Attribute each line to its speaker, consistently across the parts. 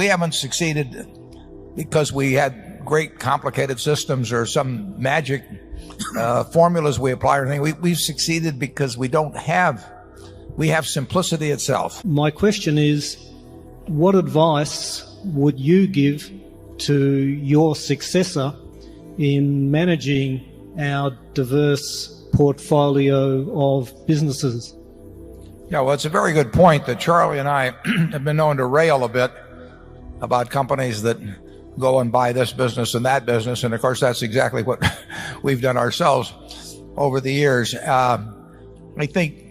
Speaker 1: we haven't succeeded because we had great complicated systems or some magic formulas we apply or anything. We've succeeded because we have simplicity itself.
Speaker 2: My question is, what advice would you give to your successor in managing our diverse portfolio of businesses?
Speaker 1: Yeah, well, it's a very good point that Charlie and I have been known to rail a bit about companies that go and buy this business and that business. And of course, that's exactly what we've done ourselves over the years. I think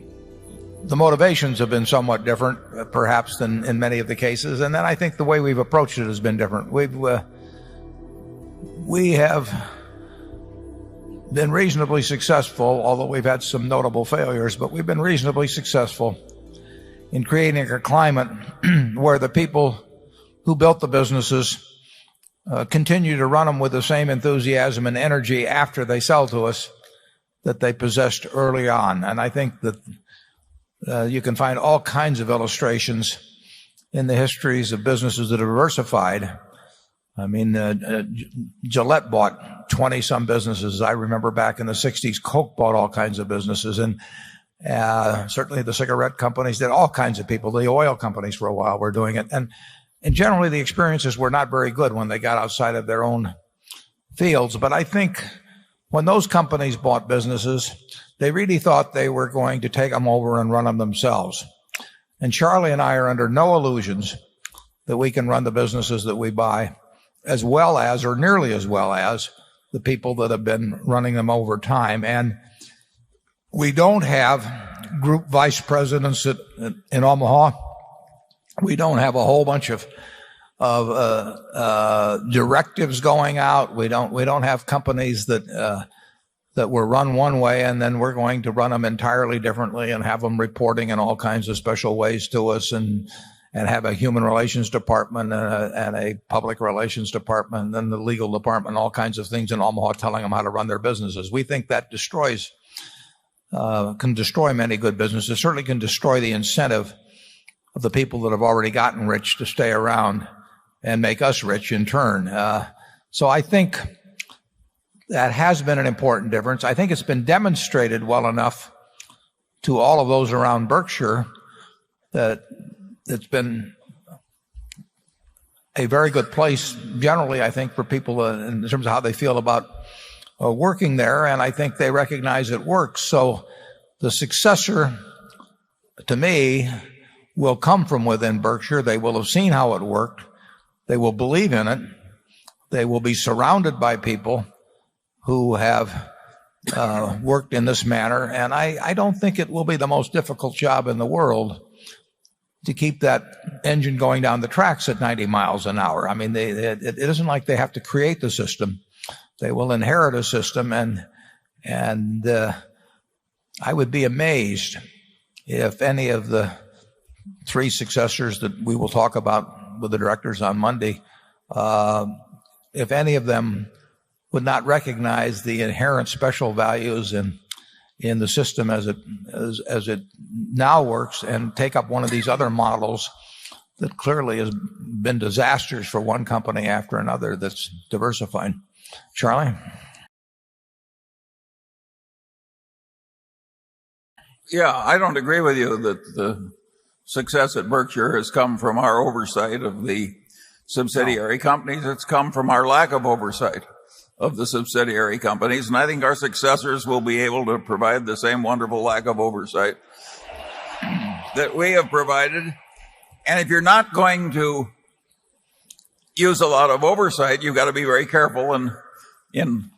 Speaker 1: the motivations have been somewhat different, perhaps, than in many of the cases. And then I think the way we've approached it has been different. We have been reasonably successful, although we've had some notable failures, but we've been reasonably successful in creating a climate where the people who built the businesses continue to run them with the same enthusiasm and energy after they sell to us that they possessed early on. And I think that you can find all kinds of illustrations in the histories of businesses that are diversified. I mean, Gillette bought 20-some businesses. I remember back in the 60s, Coke bought all kinds of businesses. And certainly the cigarette companies did, all kinds of people. The oil companies for a while were doing it. And generally the experiences were not very good when they got outside of their own fields. But I think when those companies bought businesses, they really thought they were going to take them over and run them themselves. And Charlie and I are under no illusions that we can run the businesses that we buy as well as, or nearly as well as, the people that have been running them over time. And we don't have group vice presidents in Omaha. We don't have a whole bunch of directives going out. We don't have companies that were run one way and then we're going to run them entirely differently and have them reporting in all kinds of special ways to us, and have a human relations department and a public relations department and then the legal department, all kinds of things in Omaha telling them how to run their businesses. We think that can destroy many good businesses. Certainly can destroy the incentive of the people that have already gotten rich to stay around and make us rich in turn. So I think that has been an important difference. I think it's been demonstrated well enough to all of those around Berkshire that it's been a very good place generally, I think, for people in terms of how they feel about working there. And I think they recognize it works. So the successor, to me, will come from within Berkshire. They will have seen how it worked. They will believe in it. They will be surrounded by people who have worked in this manner. And I don't think it will be the most difficult job in the world to keep that engine going down the tracks at 90 miles an hour. I mean, it isn't like they have to create the system. They will inherit a system, and I would be amazed if any of the three successors that we will talk about with the directors on Monday, if any of them would not recognize the inherent special values in the system as it now works and take up one of these other models that clearly has been disasters for one company after another that's diversified. Charlie?
Speaker 3: Yeah, I don't agree with you that the success at Berkshire has come from our oversight of the subsidiary companies. It's come from our lack of oversight of the subsidiary companies. And I think our successors will be able to provide the same wonderful lack of oversight that we have provided. And if you're not going to use a lot of oversight, you've got to be very careful in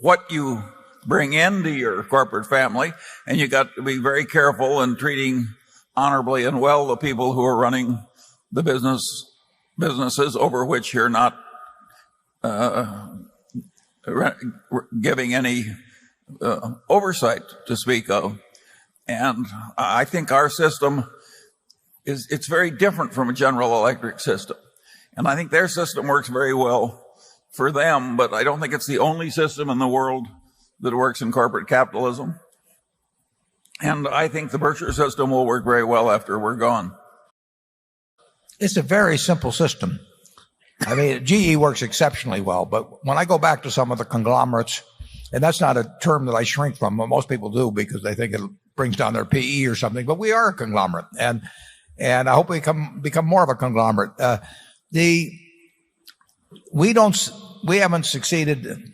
Speaker 3: what you bring into your corporate family. And you've got to be very careful in treating honorably and well the people who are running the businesses over which you're not giving any oversight to speak of. And I think our system it's very different from a General Electric system. And I think their system works very well for them, but I don't think it's the only system in the world that works in corporate capitalism. And I think the Berkshire system will work very well after we're gone.
Speaker 1: It's a very simple system. I mean, GE works exceptionally well, but when I go back to some of the conglomerates, and that's not a term that I shrink from, but most people do because they think it brings down their PE or something, but we are a conglomerate, and I hope we become more of a conglomerate. We haven't succeeded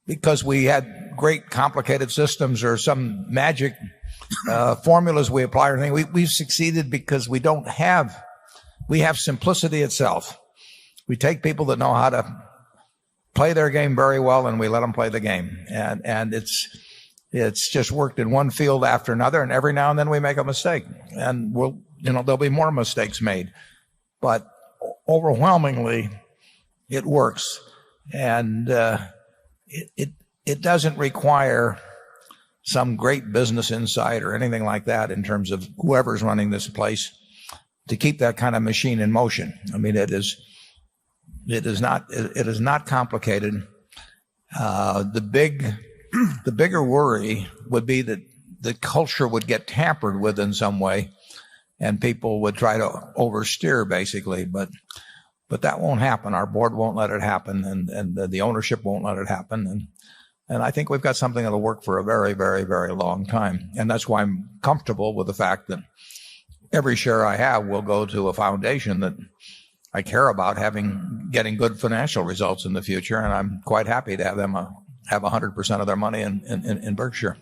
Speaker 1: because we had great complicated systems or some magic formulas we apply or anything. We've succeeded because we have simplicity itself. We take people that know how to play their game very well, and we let them play the game. And it's just worked in one field after another, and every now and then we make a mistake. And there'll be more mistakes made. But overwhelmingly, it works. And it doesn't require some great business insight or anything like that in terms of whoever's running this place to keep that kind of machine in motion. I mean, it is not complicated. The bigger worry would be that the culture would get tampered with in some way, and people would try to oversteer, basically. But that won't happen. Our board won't let it happen, and the ownership won't let it happen. And I think we've got something that'll work for a very, very, very long time. And that's why I'm comfortable with the fact that every share I have will go to a foundation that I care about getting good financial results in the future, and I'm quite happy to have them have 100% of their money in Berkshire.